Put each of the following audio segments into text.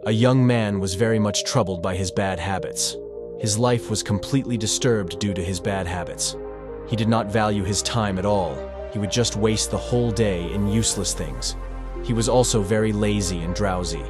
A young man was very much troubled by his bad habits. His life was completely disturbed due to his bad habits. He did not value his time at all. He would just waste the whole day in useless things. He was also very lazy and drowsy.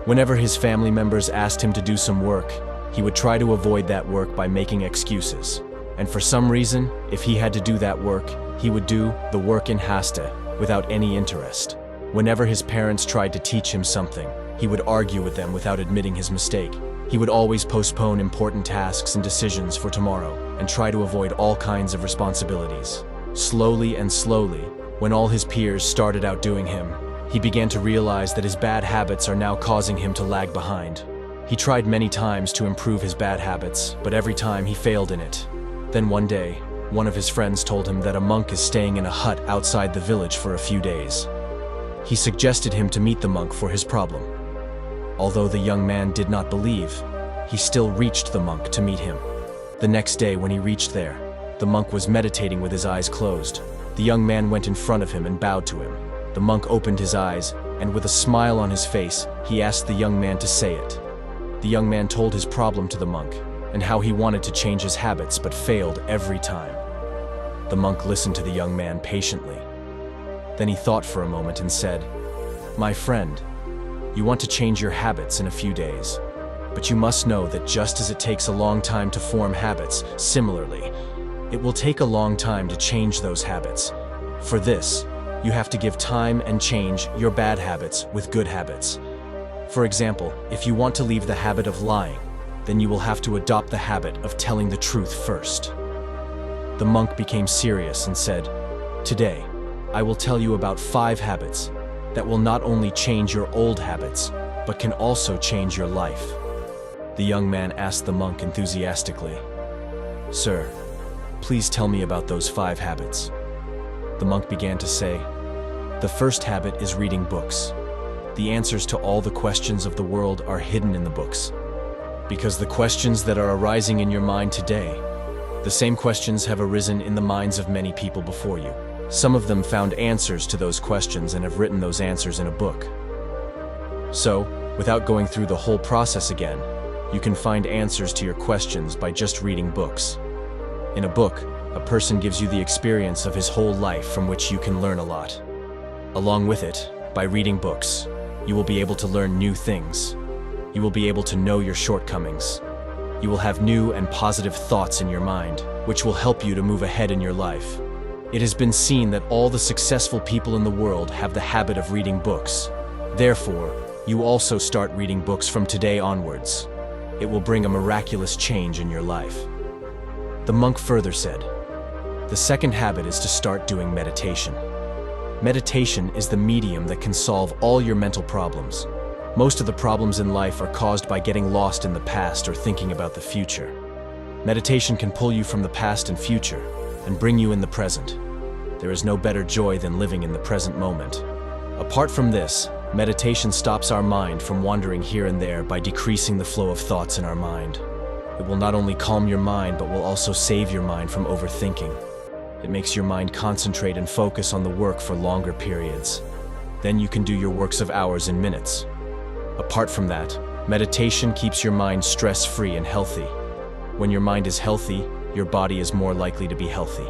Whenever his family members asked him to do some work, he would try to avoid that work by making excuses. And for some reason, if he had to do that work, he would do the work in haste, without any interest. Whenever his parents tried to teach him something, he would argue with them without admitting his mistake. He would always postpone important tasks and decisions for tomorrow, and try to avoid all kinds of responsibilities. Slowly and slowly, when all his peers started outdoing him, he began to realize that his bad habits are now causing him to lag behind. He tried many times to improve his bad habits, but every time he failed in it. Then one day, one of his friends told him that a monk is staying in a hut outside the village for a few days. He suggested him to meet the monk for his problem. Although the young man did not believe, he still reached the monk to meet him. The next day when he reached there, the monk was meditating with his eyes closed. The young man went in front of him and bowed to him. The monk opened his eyes, and with a smile on his face, he asked the young man to say it. The young man told his problem to the monk, and how he wanted to change his habits but failed every time. The monk listened to the young man patiently. Then he thought for a moment and said, "My friend, you want to change your habits in a few days, but you must know that just as it takes a long time to form habits, similarly, it will take a long time to change those habits. For this, you have to give time and change your bad habits with good habits. For example, if you want to leave the habit of lying, then you will have to adopt the habit of telling the truth first." The monk became serious and said, "Today, I will tell you about 5 habits that will not only change your old habits, but can also change your life." The young man asked the monk enthusiastically, "Sir, please tell me about those 5 habits." The monk began to say, "The first habit is reading books. The answers to all the questions of the world are hidden in the books. Because the questions that are arising in your mind today, the same questions have arisen in the minds of many people before you. Some of them found answers to those questions and have written those answers in a book. So, without going through the whole process again, you can find answers to your questions by just reading books. In a book, a person gives you the experience of his whole life from which you can learn a lot. Along with it, by reading books, you will be able to learn new things. You will be able to know your shortcomings. You will have new and positive thoughts in your mind, which will help you to move ahead in your life. It has been seen that all the successful people in the world have the habit of reading books. Therefore, you also start reading books from today onwards. It will bring a miraculous change in your life." The monk further said, "The second habit is to start doing meditation. Meditation is the medium that can solve all your mental problems. Most of the problems in life are caused by getting lost in the past or thinking about the future. Meditation can pull you from the past and future and bring you in the present. There is no better joy than living in the present moment. Apart from this, meditation stops our mind from wandering here and there by decreasing the flow of thoughts in our mind. It will not only calm your mind, but will also save your mind from overthinking. It makes your mind concentrate and focus on the work for longer periods. Then you can do your works of hours in minutes. Apart from that, meditation keeps your mind stress-free and healthy. When your mind is healthy, your body is more likely to be healthy.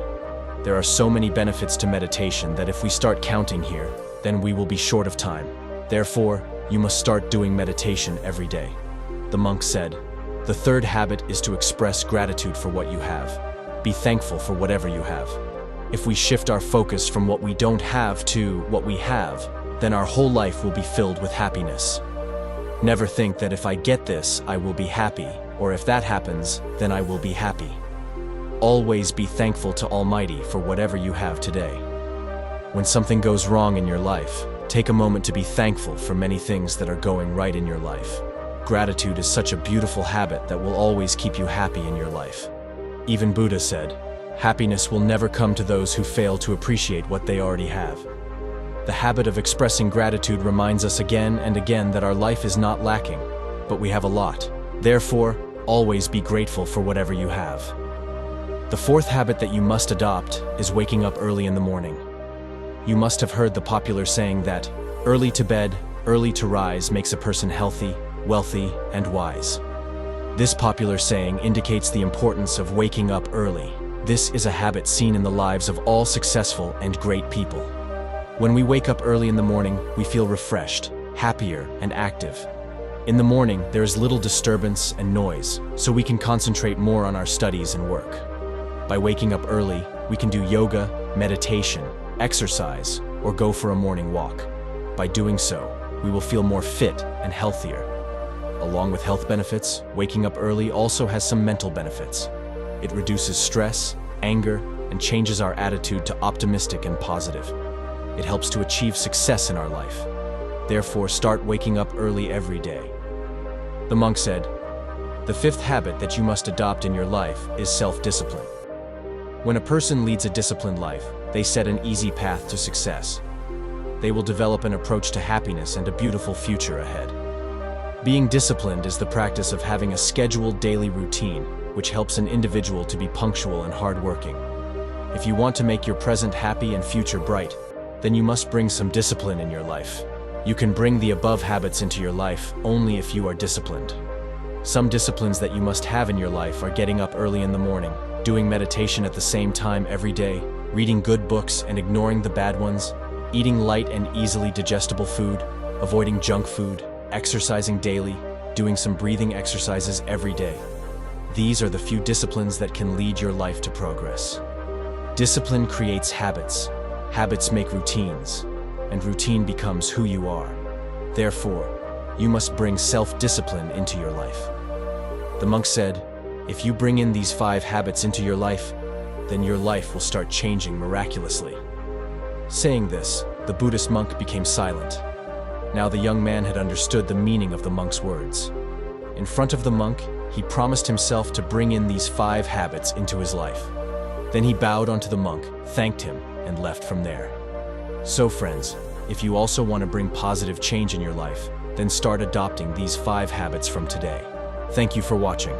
There are so many benefits to meditation that if we start counting here, then we will be short of time. Therefore, you must start doing meditation every day." The monk said, "The third habit is to express gratitude for what you have. Be thankful for whatever you have. If we shift our focus from what we don't have to what we have, then our whole life will be filled with happiness. Never think that if I get this, I will be happy, or if that happens, then I will be happy. Always be thankful to Almighty for whatever you have today. When something goes wrong in your life, take a moment to be thankful for many things that are going right in your life. Gratitude is such a beautiful habit that will always keep you happy in your life. Even Buddha said, happiness will never come to those who fail to appreciate what they already have. The habit of expressing gratitude reminds us again and again that our life is not lacking, but we have a lot. Therefore, always be grateful for whatever you have. The fourth habit that you must adopt is waking up early in the morning. You must have heard the popular saying that early to bed, early to rise makes a person healthy, wealthy, and wise. This popular saying indicates the importance of waking up early. This is a habit seen in the lives of all successful and great people. When we wake up early in the morning, we feel refreshed, happier, and active. In the morning, there is little disturbance and noise, so we can concentrate more on our studies and work. By waking up early, we can do yoga, meditation, exercise, or go for a morning walk. By doing so, we will feel more fit and healthier. Along with health benefits, waking up early also has some mental benefits. It reduces stress, anger, and changes our attitude to optimistic and positive. It helps to achieve success in our life. Therefore, start waking up early every day. The monk said, "The fifth habit that you must adopt in your life is self-discipline." When a person leads a disciplined life, they set an easy path to success. They will develop an approach to happiness and a beautiful future ahead. Being disciplined is the practice of having a scheduled daily routine, which helps an individual to be punctual and hardworking. If you want to make your present happy and future bright, then you must bring some discipline in your life. You can bring the above habits into your life only if you are disciplined. Some disciplines that you must have in your life are getting up early in the morning, doing meditation at the same time every day, reading good books and ignoring the bad ones, eating light and easily digestible food, avoiding junk food, exercising daily, doing some breathing exercises every day. These are the few disciplines that can lead your life to progress. Discipline creates habits. Habits make routines, and routine becomes who you are. Therefore, you must bring self-discipline into your life. The monk said, "If you bring in these 5 habits into your life, then your life will start changing miraculously." Saying this, the Buddhist monk became silent. Now the young man had understood the meaning of the monk's words. In front of the monk, he promised himself to bring in these 5 habits into his life. Then he bowed onto the monk, thanked him, and left from there. So friends, if you also want to bring positive change in your life, then start adopting these 5 habits from today. Thank you for watching.